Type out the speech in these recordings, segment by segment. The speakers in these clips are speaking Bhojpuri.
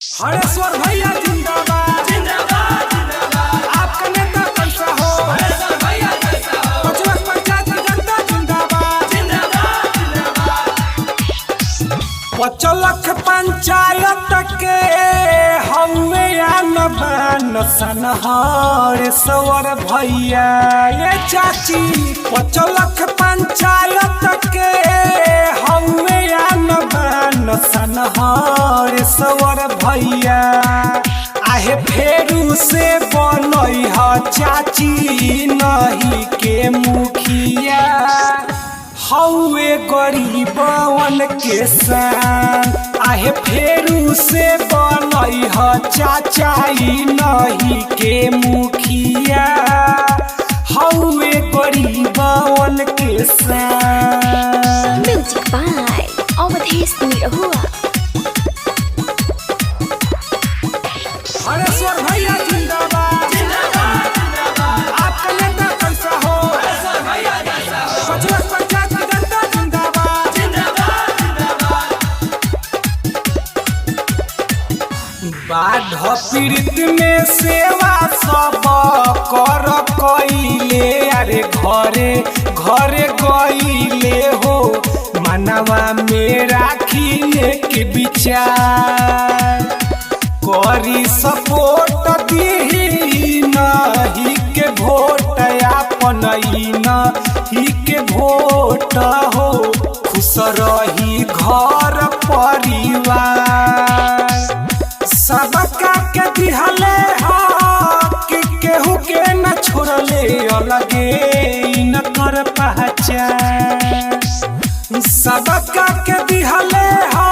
हरेश्वर भैया जिंदाबाद जिंदाबाद जिंदाबाद। आपका नेता कैसा हो? हरेश्वर भैया कैसा हो? पचवस पंचायत की जनता जिंदाबाद जिंदाबाद जिंदाबाद। 5 लाख पंचायत के हवे आन हरेश्वर भैया ये चाची। 5 लाख पंचायत के हवे आन हरेश्वर भैया। आहे फेरू से बनई ह चाची नहीं के मुखिया। हौवे गरीबवन के सान। आहे फेरू से बनई ह चाचाई नहीं के मुखिया। हौवे गरीबवन के सान। Music by Awadhesh Nirahua. हरेश्वर भैया जिंदाबाद जिंदाबाद जिंदाबाद। आपका नेता कैसा हो? हरेश्वर भैया कैसा हो? पचवस पंचायत की जनता जिंदाबाद जिंदाबाद जिंदाबाद। बाढ़ पीड़ित में सेवा सब कर कइले। अरे घरे घरे गइले हो। मनवा में राखी के विचार। करी सपोर्ट दी नहीं के वोट। अपन नहीं के वोट हो। खुश रही घर परिवार। सबका के दिहले हो कि केहू के न छोड़ले। अलगे न कर पहचान। सबका के दिहले हो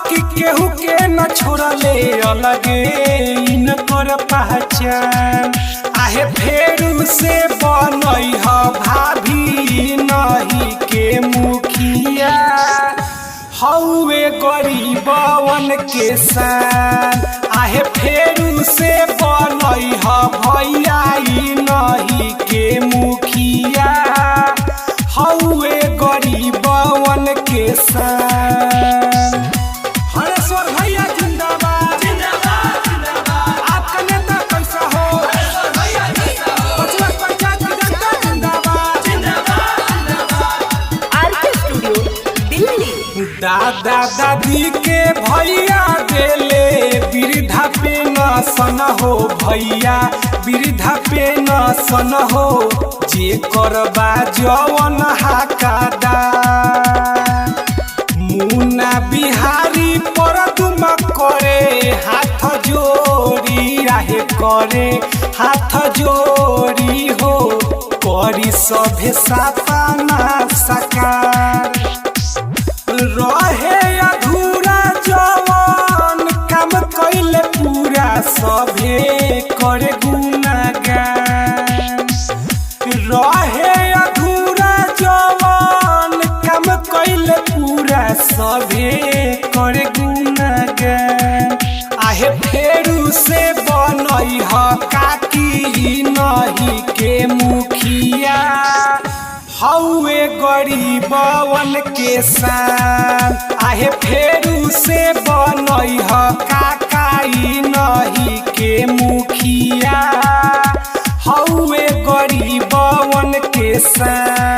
कि केहू के न छोड़ले। अलगे न कर पहचान। आहे फेरू से बनई ह भाभी नहीं के मुखिया। हौवे गरीबवन के सान। आहे फेरू से बनई ह भैया नहीं के मुखिया। हौवे गरीबवन के सान। हरेश्वर भैया जिंदाबाद जिंदाबाद जिंदाबाद। आपका नेता कैसा हो? हरेश्वर भैया कैसा हो? पचवस पंचायत की जनता जिंदाबाद जिंदाबाद जिंदाबाद। RK studio Delhi. दादा दादी के भैया देले वृद्धा पेंशन हो। भैया वृद्धा पेंशन हो। जे करबा जवन हाकादा। मुन्ना बिहारी पर तुम करे हाथ जोड़ी। आहे करे हाथ जोड़ी हो। करी सभे सपना साकार। रहे अधूरा जवन काम कइले पूरा। सभे करे गुनागान। रहे अधूरा जवन काम कइले पूरा। सभे करे गुनागान। आहे फेरू से बनई ह काकी नहीं के मुखिया। हौवे गरीबवन के सान। आहे फेरू से बनई ह काकाई नहीं के मुखिया। हौवे गरीबवन के सान।